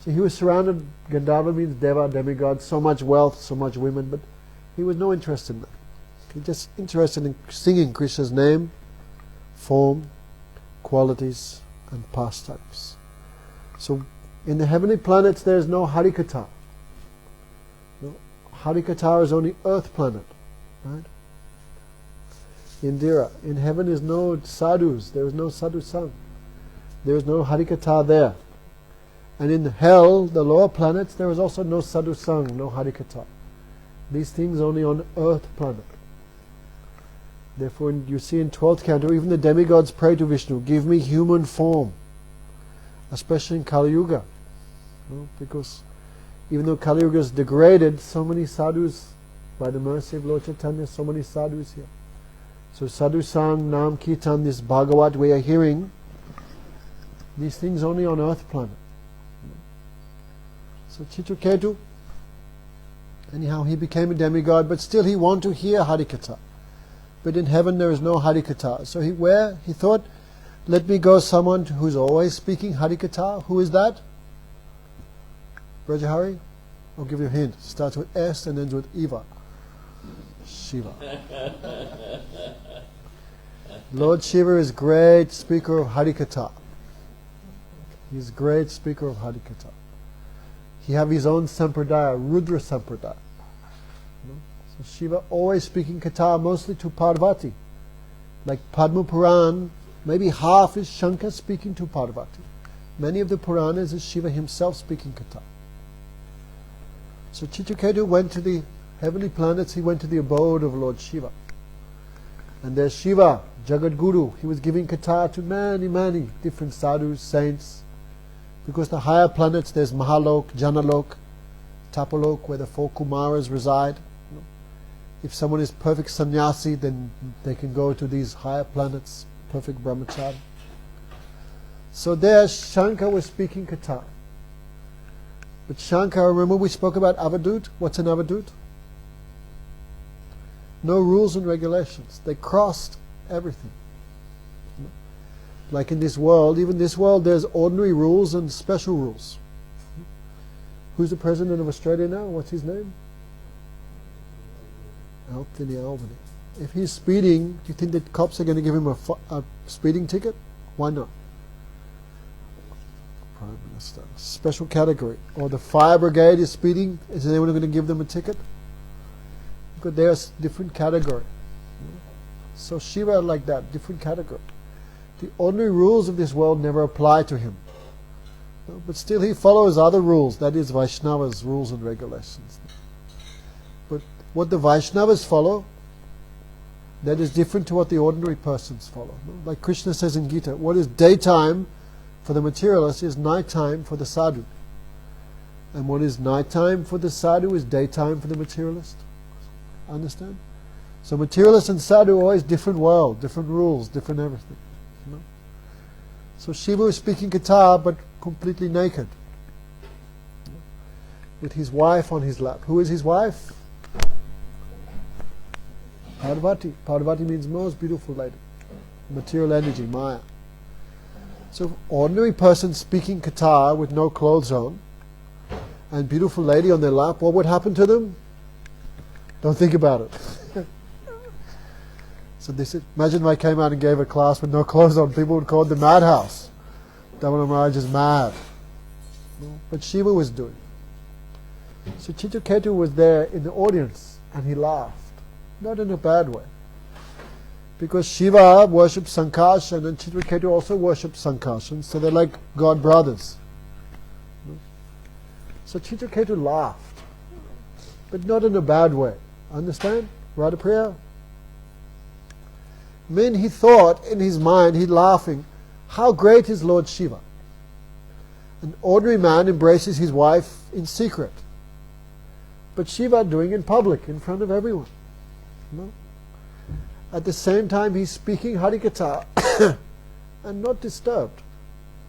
So he was surrounded, Gandharva means Deva, demigod, so much wealth, so much women, but he was no interest in that. He was just interested in singing Krishna's name, form, qualities, and pastimes. So in the heavenly planets there is no Harikatha. No, Harikatha is only earth planet. Right? Indira, in heaven is no sadhus, there is no sadhu sang. There is no Harikatha there. And in hell, the lower planets, there is also no sadhu sang, no Harikatha. These things only on earth planet. Therefore, you see in 12th canto, even the demigods pray to Vishnu, give me human form. Especially in Kali Yuga. Because even though Kali Yuga is degraded, so many sadhus, by the mercy of Lord Chaitanya, so many sadhus here. So sadhu sang, nam kirtan, this Bhagavat we are hearing, these things only on earth planet. So Chitraketu, anyhow he became a demigod, but still he wanted to hear Harikatha. But in heaven there is no Harikatha. So he thought, let me go someone who's always speaking Harikatha. Who is that? Brajahari? I'll give you a hint. Starts with S and ends with Eva. Shiva. Lord Shiva is great speaker of Harikatha. He's great speaker of Harikatha. He have his own sampradaya, Rudra sampradaya. So Shiva always speaking Katha, mostly to Parvati. Like Padma Puran, maybe half is Shankar speaking to Parvati. Many of the Puranas is Shiva himself speaking Katha. So Chitraketu went to the heavenly planets, he went to the abode of Lord Shiva. And there's Shiva, Jagat Guru, he was giving katha to many different sadhus, saints, because the higher planets, there's Mahalok, Janalok, Tapalok, where the 4 Kumaras reside. If someone is perfect sannyasi, then they can go to these higher planets, perfect brahmachari. So there Shankar was speaking katha. But Shankar, remember we spoke about avadut? What's an avadut? No rules and regulations. They crossed everything. Like in this world, even this world, there's ordinary rules and special rules. Who's the president of Australia now? What's his name? Anthony Albanese. If he's speeding, do you think that cops are going to give him a speeding ticket? Why not? Prime Minister. Special category. Or the fire brigade is speeding. Is anyone going to give them a ticket? Because there's different category. So Shiva like that, different category. The ordinary rules of this world never apply to him. But still he follows other rules. That is Vaishnava's rules and regulations. But what the Vaishnavas follow, that is different to what the ordinary persons follow. Like Krishna says in Gita, what is daytime for the materialist is nighttime for the sadhu. And what is nighttime for the sadhu is daytime for the materialist. Understand? So materialist and sadhu are always different world, different rules, different everything. You know? So Shiva is speaking katha but completely naked. With his wife on his lap. Who is his wife? Parvati. Parvati means most beautiful lady. Material energy, Maya. So ordinary person speaking katha with no clothes on and beautiful lady on their lap, what would happen to them? Don't think about it. So this is, imagine if I came out and gave a class with no clothes on, people would call it the madhouse. Damana Maharaj is mad. But Shiva was doing it. So Chitraketu was there in the audience and he laughed. Not in a bad way. Because Shiva worships Sankarshan and Chitraketu also worships Sankarshan, so they're like God brothers. So Chitraketu laughed. But not in a bad way. Understand? Radhapriya? Then he thought in his mind, he's laughing, how great is Lord Shiva. An ordinary man embraces his wife in secret. But Shiva doing it in public, in front of everyone. No? At the same time he's speaking Harikatha and not disturbed.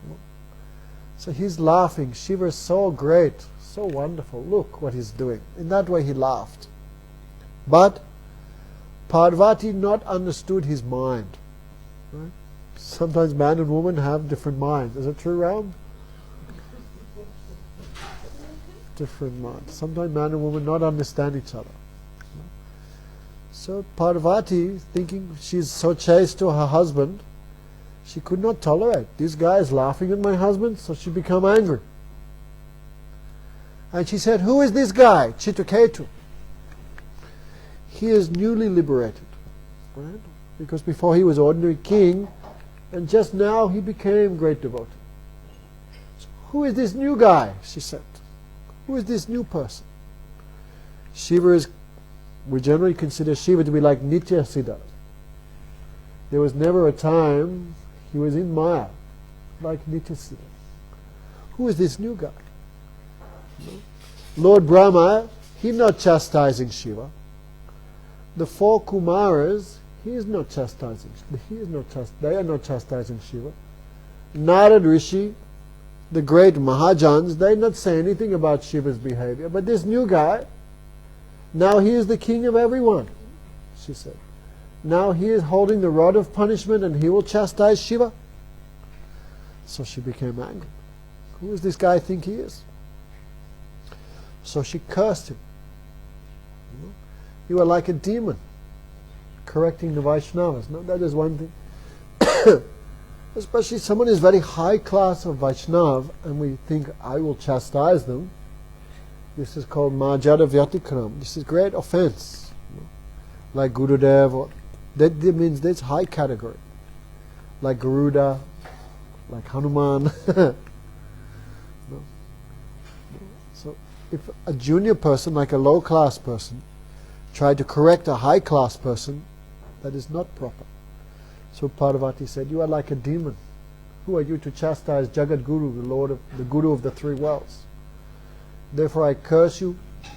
No? So he's laughing. Shiva is so great, so wonderful. Look what he's doing. In that way he laughed. But Parvati not understood his mind. Right? Sometimes man and woman have different minds. Is it true, Ram? Different minds. Sometimes man and woman not understand each other. So Parvati, thinking she's so chaste to her husband, she could not tolerate. This guy is laughing at my husband, so she became angry. And she said, who is this guy? Chitraketu. He is newly liberated. Right? Because before he was ordinary king, and just now he became great devotee. So who is this new guy? She said. Who is this new person? Shiva is, we generally consider Shiva to be like Nitya Siddha. There was never a time he was in Maya, like Nitya Siddha. Who is this new guy? Lord Brahma, he's not chastising Shiva. The 4 Kumaras, he is not chastising. They are not chastising Shiva. Narad Rishi, the great Mahajans, they not say anything about Shiva's behavior. But this new guy, now he is the king of everyone, she said. Now he is holding the rod of punishment and he will chastise Shiva. So she became angry. Who does this guy think he is? So she cursed him. You are like a demon, correcting the Vaishnavas. No, that is one thing. Especially someone is very high class of Vaishnav and we think, I will chastise them. This is called Majada Vyatikram. This is great offense. Like Gurudev, or, that means that's high category. Like Garuda, like Hanuman. No. So if a junior person, like a low class person, tried to correct a high class person, that is not proper. So Parvati said, "You are like a demon. Who are you to chastise Jagat Guru, the Guru of the three worlds? Therefore I curse you,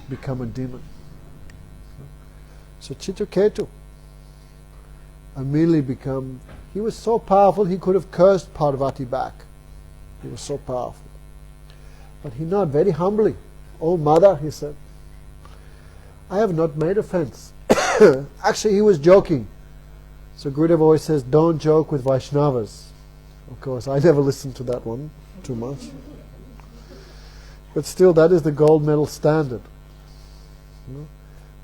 become a demon." So Chitraketu immediately he was so powerful he could have cursed Parvati back. He was so powerful. But he not, very humbly, "Oh mother," he said, "I have not made offense." Actually he was joking. So Gurudev always says, don't joke with Vaishnavas. Of course, I never listened to that one too much. But still, that is the gold medal standard. You know?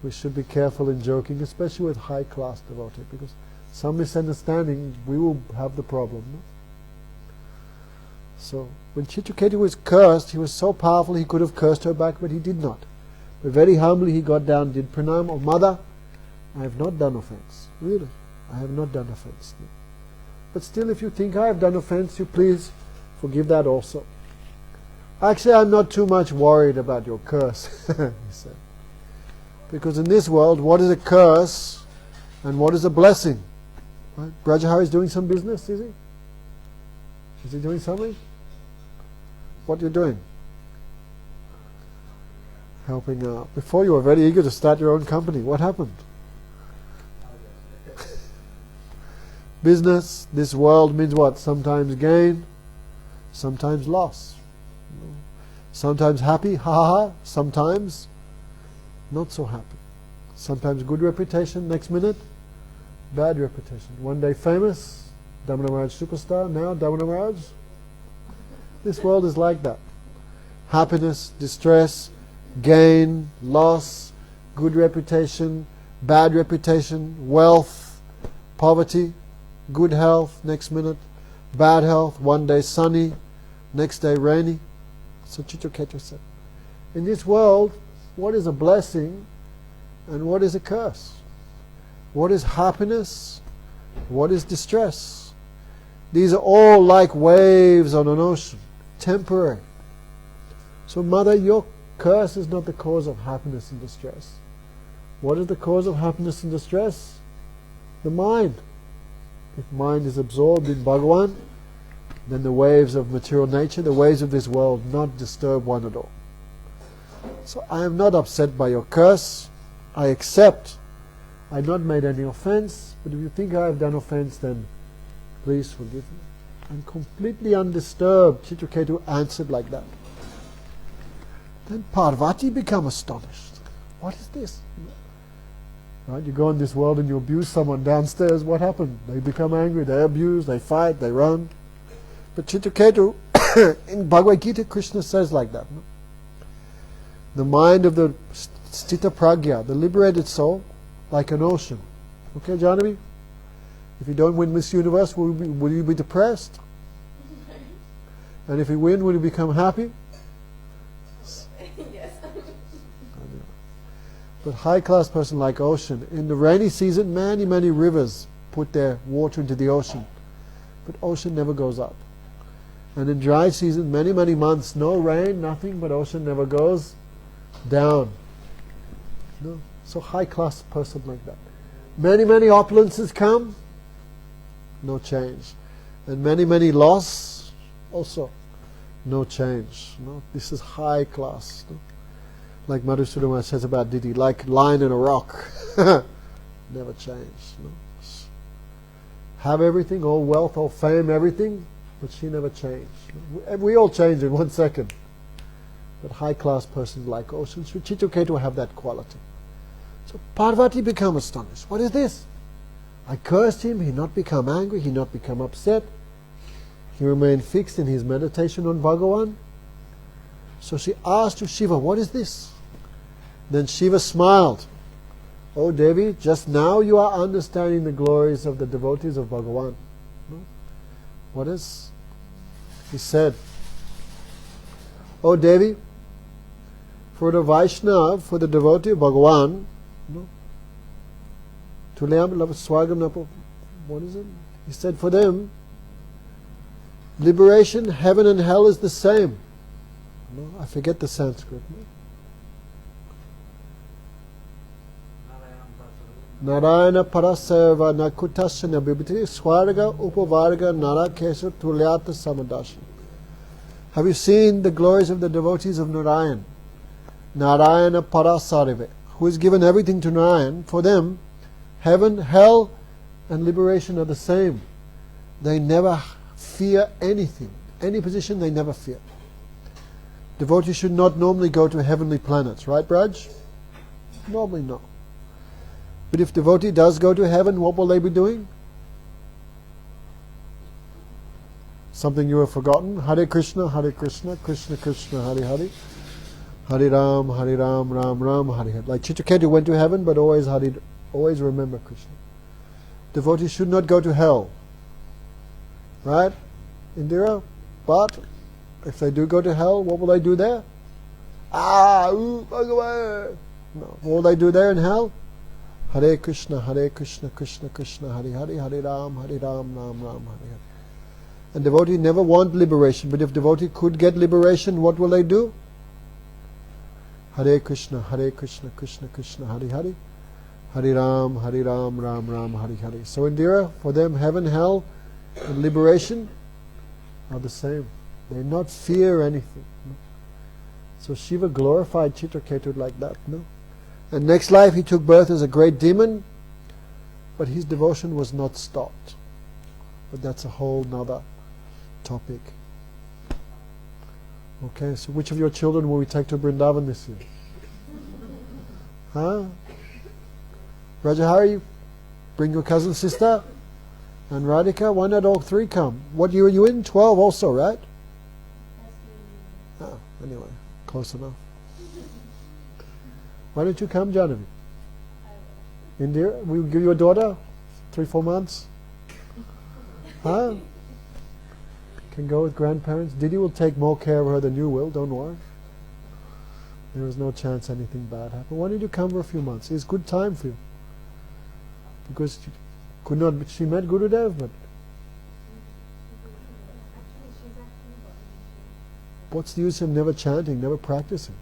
We should be careful in joking, especially with high-class devotee, because some misunderstanding, we will have the problem. No? So, when Chitraketu was cursed, he was so powerful he could have cursed her back, but he did not. But very humbly he got down, did pranam. "Oh mother, I have not done offense." Really, I have not done offense. No. But still, if you think I have done offense, you please forgive that also. "Actually, I'm not too much worried about your curse," he said. Because in this world, what is a curse and what is a blessing? Right? Brajahari is doing some business, is he? Is he doing something? What are you doing? Helping out. Before you were very eager to start your own company. What happened? Business, this world means what? Sometimes gain, sometimes loss. Sometimes happy, ha ha ha. Sometimes not so happy. Sometimes good reputation, next minute bad reputation. One day famous, Damana Maharaj superstar, now Damana Maharaj. This world is like that. Happiness, distress, gain, loss, good reputation, bad reputation, wealth, poverty, good health, next minute bad health, one day sunny, next day rainy. So Chitraketu said, in this world, what is a blessing and what is a curse? What is happiness? What is distress? These are all like waves on an ocean, temporary. So mother, your curse is not the cause of happiness and distress. What is the cause of happiness and distress? The mind. If mind is absorbed in Bhagavan, then the waves of material nature, the waves of this world, not disturb one at all. So I am not upset by your curse. I accept. I have not made any offense, but if you think I have done offense, then please forgive me. I'm completely undisturbed. Chitraketu answered like that. Then Parvati became astonished. What is this? Right? You go in this world and you abuse someone downstairs, what happened? They become angry, they abuse, they fight, they run. But Chitraketu, in Bhagavad Gita, Krishna says like that. No? The mind of the Sthita Pragya, the liberated soul, like an ocean. Okay, Janavi? If you don't win Miss Universe, will you be depressed? And if you win, will you become happy? Yes. But high-class person like ocean. In the rainy season, many, many rivers put their water into the ocean. But ocean never goes up. And in dry season, many, many months, no rain, nothing, but ocean never goes down. No. So high-class person like that. Many, many opulences come, no change. And many, many loss, also no change. No? This is high class. No? Like Madhusudama says about Didi, like line in a rock. Never change. No? Have everything, all wealth, all fame, everything, but she never changed. No? We all change in 1 second. But high class persons like ocean, Sri Chitraketu have that quality. So Parvati became astonished. What is this? I cursed him, he not become angry, he not become upset. He remained fixed in his meditation on Bhagavan. So she asked to Shiva, what is this? Then Shiva smiled. Oh Devi, just now you are understanding the glories of the devotees of Bhagavan. No? What is? He said, Oh Devi, for the Vaishnav, for the devotee of Bhagavan, no? What is it? He said, for them, liberation, heaven and hell is the same. No? I forget the Sanskrit. No? Narayana parasarva nakutasana bibhati swarga upavarga narakesha tulyata samadashan. Have you seen the glories of the devotees of Narayan? Narayana parasarve, who is given everything to Narayan. For them, heaven, hell, and liberation are the same. They never fear anything. Any position they never fear. Devotees should not normally go to heavenly planets, right, Braj? Normally no. But if devotee does go to heaven, what will they be doing? Something you have forgotten. Hare Krishna, Krishna Krishna, Hare Hare. Hare Ram, Ram Ram, Hare Hare. Like Chitraketu went to heaven, but always remember Krishna. Devotees should not go to hell. Right? Indira? But if they do go to hell, what will they do there? Bhagavan! No. What will they do there in hell? Hare Krishna, Krishna Krishna, Hare Hare, Hare Ram, Ram Ram, Hare Hare. And devotee never want liberation, but if devotee could get liberation, what will they do? Hare Krishna, Krishna Krishna, Hare Hare, Hare Ram, Ram Ram, Hare Hare. So Indira, for them, heaven, hell, and liberation are the same. They not fear anything. No? So Shiva glorified Chitraketu like that. No? And next life he took birth as a great demon, but his devotion was not stopped. But that's a whole nother topic. Okay, so which of your children will we take to Vrindavan this year? Huh? Rajahari, bring your cousin sister. And Radhika, why not all three come? What year are you in? 12 also, right? Oh, anyway, close enough. Why don't you come, Janavi? India, we'll give you a daughter, 3-4 months. Huh? Can go with grandparents. Didi will take more care of her than you will, don't worry. There is no chance anything bad happen. Why don't you come for a few months? It's good time for you. Because she met Gurudev, but what's the use of never chanting, never practicing?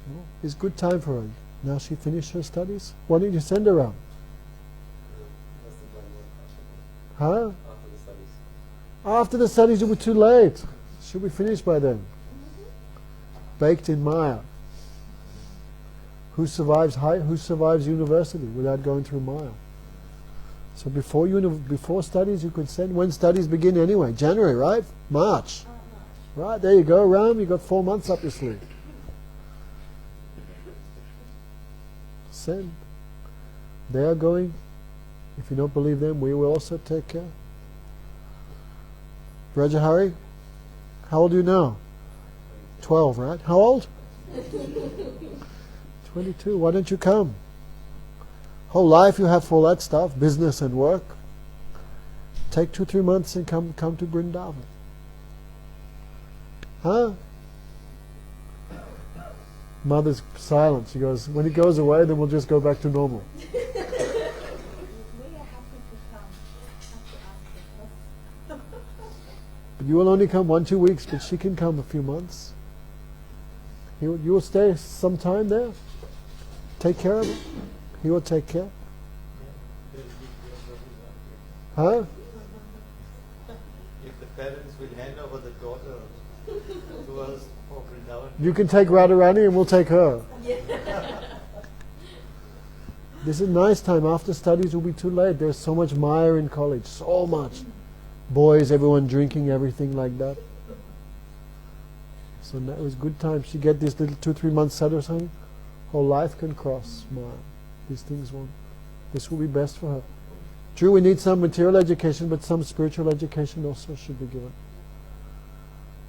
Well, it's good time for her. Now she finished her studies. Why don't you send her out? Huh? After the studies it will be too late. She'll be finished by then. Baked in Maya. Who survives university without going through Maya? So before studies you could send. When studies begin anyway? January, right? March. Right, there you go, Ram. You've got 4 months up your sleeve. Send. They are going. If you don't believe them, we will also take care. Brajahari, how old are you now? 12, right? How old? 22. Why don't you come? Whole life you have for all that stuff, business and work. Take 2-3 months and come to Vrindavan. Huh? Mother's silent. She goes, when it goes away, then we'll just go back to normal. But you will only come 1-2 weeks, but she can come a few months. You will stay some time there. Take care of it. He will take care. Huh? If the parents will hand over the daughter to us for Vrindavan. You can take Radharani and we'll take her. This is a nice time. After studies will be too late. There's so much Maya in college. So much. Boys, everyone drinking, everything like that. So that was good time. She get this little 2-3 months sadhusang. Whole life can cross Maya. These things won't. This will be best for her. True, we need some material education, but some spiritual education also should be given.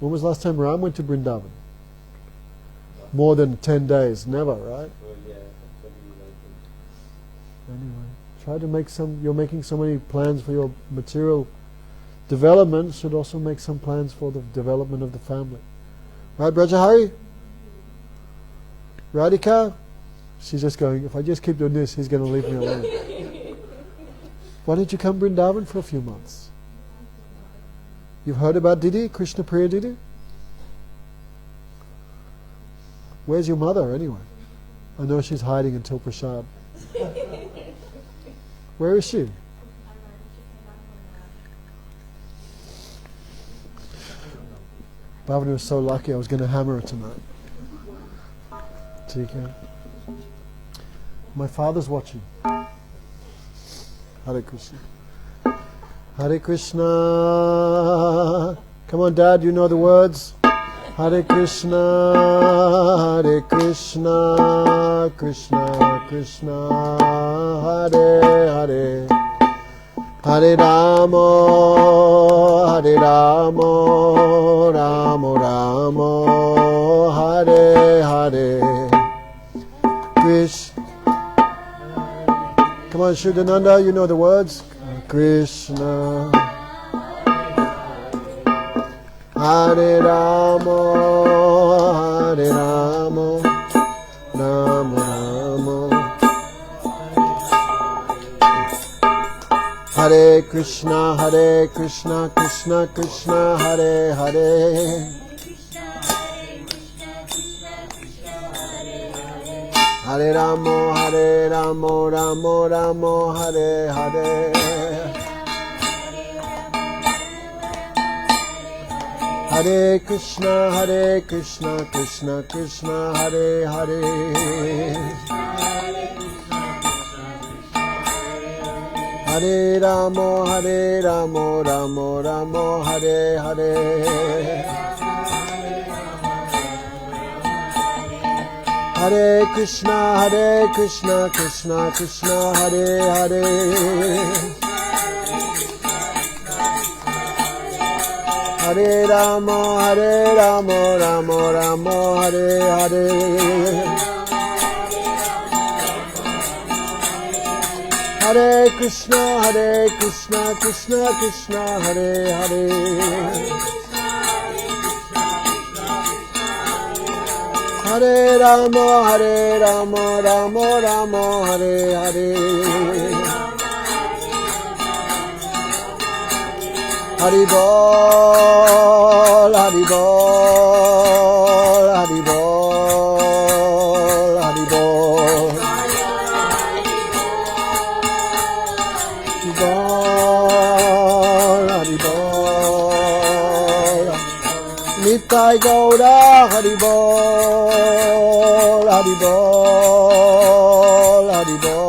When was the last time Ram went to Vrindavan? More than 10 days. Never, right? Anyway, try to make some. You're making so many plans for your material development. Should also make some plans for the development of the family. Right, Brajahari? Radhika? She's just going, if I just keep doing this, he's going to leave me alone. Why don't you come Vrindavan for a few months? You've heard about Didi, Krishna Priya Didi? Where's your mother anyway? I know she's hiding until prasad. Where is she? Bhavani was so lucky I was going to hammer her tonight. TK. My father's watching. Hare Krishna. Hare Krishna. Come on, Dad, you know the words. Hare Krishna, Hare Krishna, Krishna Krishna, Hare Hare, Hare Rama, Hare Rama, Rama Rama, Hare Hare, Krishna. Come on, Shuddhananda, you know the words. Krishna. Hare Rama, Hare Rama, Rama Rama, Hare Krishna, Krishna Krishna, Hare Hare, Hare Rama, Rama Rama, Hare Hare. Hare Krishna, Krishna Krishna, Hare Hare. Hare Rama, Rama Rama, Hare Hare. Hare Krishna, Krishna Krishna, Hare Hare. Hare Rama, Rama Rama, Hare Hare. Hare Krishna, Krishna Krishna, Hare Hare. Hare Rama, Rama Rama, Hare Hare. Hari Bol, Hari Bol, Hari Bol, Hari Bol. Hari Bol, Hari Bol. Nitai Gaura, Hari Bol, Hari Bol, Hari Bol.